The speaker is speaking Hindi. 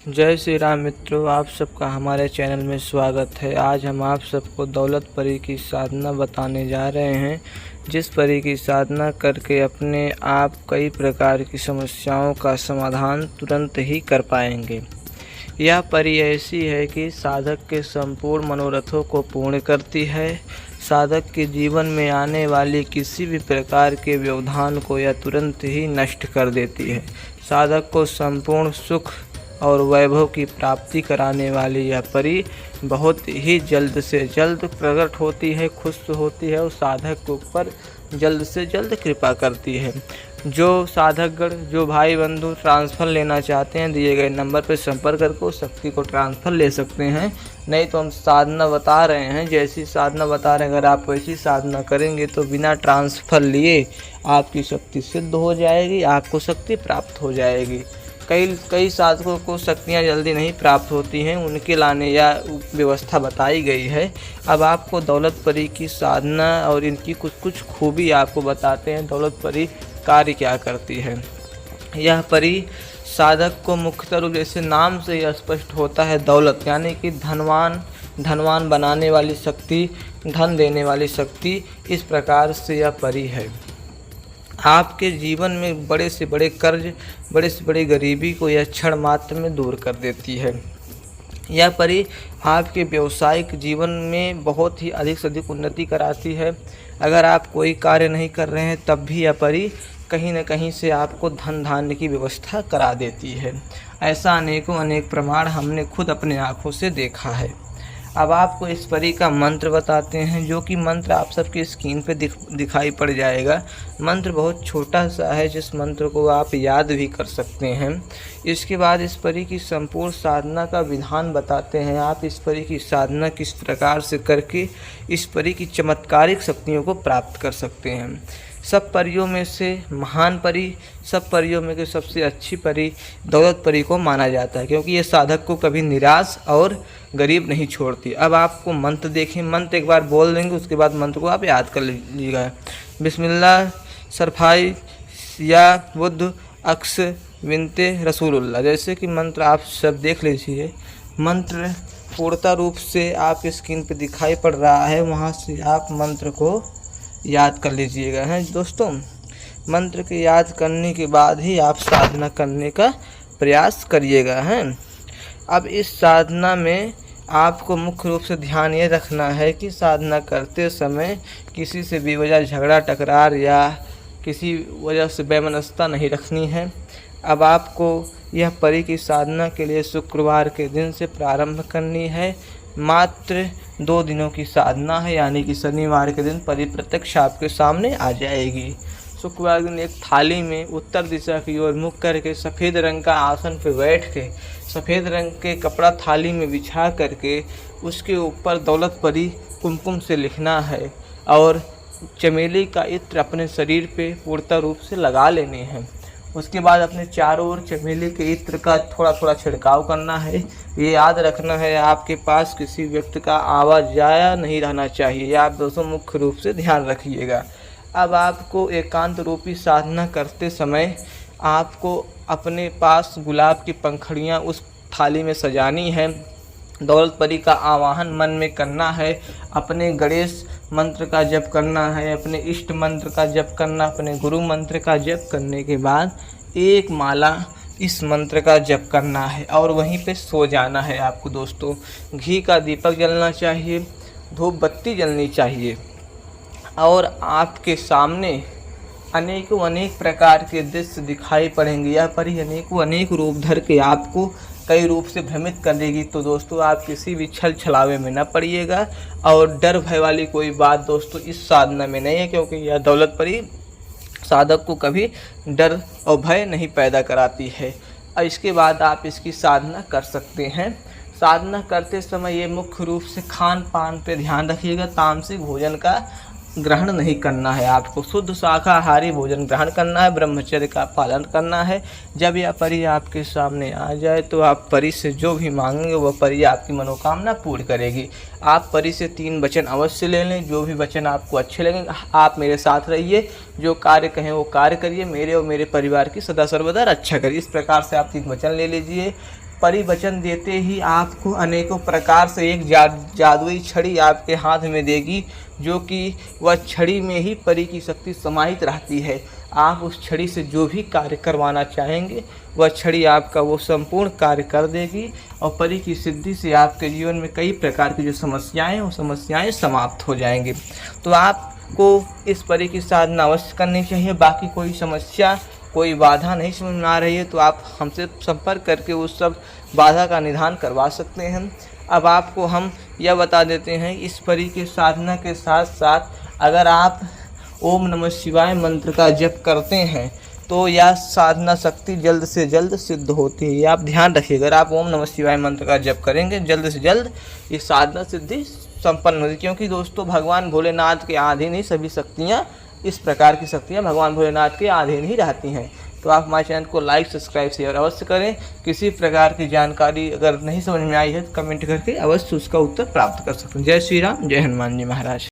जय श्री राम मित्रों, आप सबका हमारे चैनल में स्वागत है। आज हम आप सबको दौलत परी की साधना बताने जा रहे हैं, जिस परी की साधना करके अपने आप कई प्रकार की समस्याओं का समाधान तुरंत ही कर पाएंगे। यह परी ऐसी है कि साधक के संपूर्ण मनोरथों को पूर्ण करती है। साधक के जीवन में आने वाली किसी भी प्रकार के व्यवधान को यह तुरंत ही नष्ट कर देती है। साधक को संपूर्ण सुख और वैभव की प्राप्ति कराने वाली यह परी बहुत ही जल्द से जल्द प्रकट होती है, खुश होती है और साधक के ऊपर जल्द से जल्द कृपा करती है। जो साधकगण, जो भाई बंधु ट्रांसफ़र लेना चाहते हैं, दिए गए नंबर पर संपर्क करके उस शक्ति को ट्रांसफ़र ले सकते हैं। नहीं तो हम साधना बता रहे हैं, जैसी साधना बता रहे हैं, अगर आप वैसी साधना करेंगे तो बिना ट्रांसफ़र लिए आपकी शक्ति सिद्ध हो जाएगी, आपको शक्ति प्राप्त हो जाएगी। कई साधकों को शक्तियाँ जल्दी नहीं प्राप्त होती हैं, उनके लाने यह व्यवस्था बताई गई है। अब आपको दौलत परी की साधना और इनकी कुछ खूबी आपको बताते हैं। दौलत परी कार्य क्या करती है। यह परी साधक को मुख्यतः रूप, जैसे नाम से यह स्पष्ट होता है, दौलत यानी कि धनवान बनाने वाली शक्ति, धन देने वाली शक्ति, इस प्रकार से यह परी है। आपके जीवन में बड़े से बड़े कर्ज, बड़े से बड़ी गरीबी को यह क्षण मात्र में दूर कर देती है। यह परी आपके व्यावसायिक जीवन में बहुत ही अधिक से अधिक उन्नति कराती है। अगर आप कोई कार्य नहीं कर रहे हैं तब भी यह परी कहीं न कहीं से आपको धन धान्य की व्यवस्था करा देती है। ऐसा अनेक प्रमाण हमने खुद अपने आँखों से देखा है। अब आपको इस परी का मंत्र बताते हैं, जो कि मंत्र आप सबकी स्क्रीन पे दिखाई पड़ जाएगा। मंत्र बहुत छोटा सा है, जिस मंत्र को आप याद भी कर सकते हैं। इसके बाद इस परी की संपूर्ण साधना का विधान बताते हैं। आप इस परी की साधना किस प्रकार से करके इस परी की चमत्कारिक शक्तियों को प्राप्त कर सकते हैं। सब परियों में से महान परी, सब परियों में से सबसे अच्छी परी दौलत परी को माना जाता है, क्योंकि ये साधक को कभी निराश और गरीब नहीं छोड़ती। अब आपको मंत्र देखें, मंत्र एक बार बोल देंगे, उसके बाद मंत्र को आप याद कर लीजिएगा। बिस्मिल्लाह सरफाई या बुद्ध अक्स विनते रसूलुल्लाह। जैसे कि मंत्र आप सब देख लीजिए। मंत्र पूर्णतः रूप से आप स्क्रीन पर दिखाई पड़ रहा है, वहाँ से आप मंत्र को याद कर लीजिएगा। हैं दोस्तों, मंत्र के याद करने के बाद ही आप साधना करने का प्रयास करिएगा। हैं अब इस साधना में आपको मुख्य रूप से ध्यान ये रखना है कि साधना करते समय किसी से बेवजह झगड़ा टकरार या किसी वजह से वैमनस्यता नहीं रखनी है। अब आपको यह परी की साधना के लिए शुक्रवार के दिन से प्रारंभ करनी है। मात्र 2 दिनों की साधना है, यानी कि शनिवार के दिन परी प्रत्यक्ष आपके सामने आ जाएगी। शुक्रवार के दिन एक थाली में उत्तर दिशा की ओर मुख करके सफ़ेद रंग का आसन पर बैठ के सफ़ेद रंग के कपड़ा थाली में बिछा करके उसके ऊपर दौलत परी कुमकुम से लिखना है और चमेली का इत्र अपने शरीर पे पूर्णतः रूप से लगा लेने हैं। उसके बाद अपने चारों ओर चमेली के इत्र का थोड़ा थोड़ा छिड़काव करना है। ये याद रखना है, आपके पास किसी व्यक्ति का आवाजाया नहीं रहना चाहिए। यह आप दोस्तों मुख्य रूप से ध्यान रखिएगा। अब आपको एकांत रूपी साधना करते समय आपको अपने पास गुलाब की पंखुड़ियाँ उस थाली में सजानी है। दौलत परी का आवाहन मन में करना है। अपने गणेश मंत्र का जप करना है, अपने इष्ट मंत्र का जप करना, अपने गुरु मंत्र का जप करने के बाद एक माला इस मंत्र का जप करना है और वहीं पे सो जाना है। आपको दोस्तों घी का दीपक जलना चाहिए, धूप बत्ती जलनी चाहिए और आपके सामने अनेक प्रकार के दृश्य दिखाई पड़ेंगे। यह परी अनेक रूप धर के आपको कई रूप से भ्रमित कर देगी। तो दोस्तों आप किसी भी छल छलावे में न पड़िएगा और डर भय वाली कोई बात दोस्तों इस साधना में नहीं है, क्योंकि यह दौलत परी साधक को कभी डर और भय नहीं पैदा कराती है। और इसके बाद आप इसकी साधना कर सकते हैं। साधना करते समय ये मुख्य रूप से खान पान पे ध्यान रखिएगा। तामसिक भोजन का ग्रहण नहीं करना है, आपको शुद्ध शाकाहारी भोजन ग्रहण करना है, ब्रह्मचर्य का पालन करना है। जब यह परी आपके सामने आ जाए तो आप परी से जो भी मांगेंगे वह परी आपकी मनोकामना पूर्ण करेगी। आप परी से 3 वचन अवश्य ले लें, जो भी वचन आपको अच्छे लगेंगे। आप मेरे साथ रहिए, जो कार्य कहें वो कार्य करिए, मेरे और मेरे परिवार की सदा सर्वदा रक्षा करिए। इस प्रकार से आप 3 वचन ले लीजिए। परी वचन देते ही आपको अनेकों प्रकार से एक जादुई छड़ी आपके हाथ में देगी, जो कि वह छड़ी में ही परी की शक्ति समाहित रहती है। आप उस छड़ी से जो भी कार्य करवाना चाहेंगे वह छड़ी आपका वो संपूर्ण कार्य कर देगी और परी की सिद्धि से आपके जीवन में कई प्रकार की जो समस्याएं वो समस्याएं समाप्त हो जाएंगी। तो आपको इस परी की साधना अवश्य करनी चाहिए। बाकी कोई समस्या कोई बाधा नहीं समझ में आ रही है तो आप हमसे संपर्क करके उस सब बाधा का निदान करवा सकते हैं। अब आपको हम यह बता देते हैं, इस परी की साधना के साथ साथ अगर आप ओम नमः शिवाय मंत्र का जप करते हैं तो यह साधना शक्ति जल्द से जल्द सिद्ध होती है। ये आप ध्यान रखिए, अगर आप ओम नमः शिवाय मंत्र का जप करेंगे जल्द से जल्द ये साधना सिद्धि संपन्न होगी। क्योंकि दोस्तों भगवान भोलेनाथ के अधीन ही सभी शक्तियाँ, इस प्रकार की शक्तियाँ भगवान भोलेनाथ के अधीन ही रहती हैं। तो आप हमारे चैनल को लाइक सब्सक्राइब शेयर अवश्य करें। किसी प्रकार की जानकारी अगर नहीं समझ में आई है तो कमेंट करके अवश्य उसका उत्तर प्राप्त कर सकते हैं। जय श्री राम, जय हनुमान जी महाराज।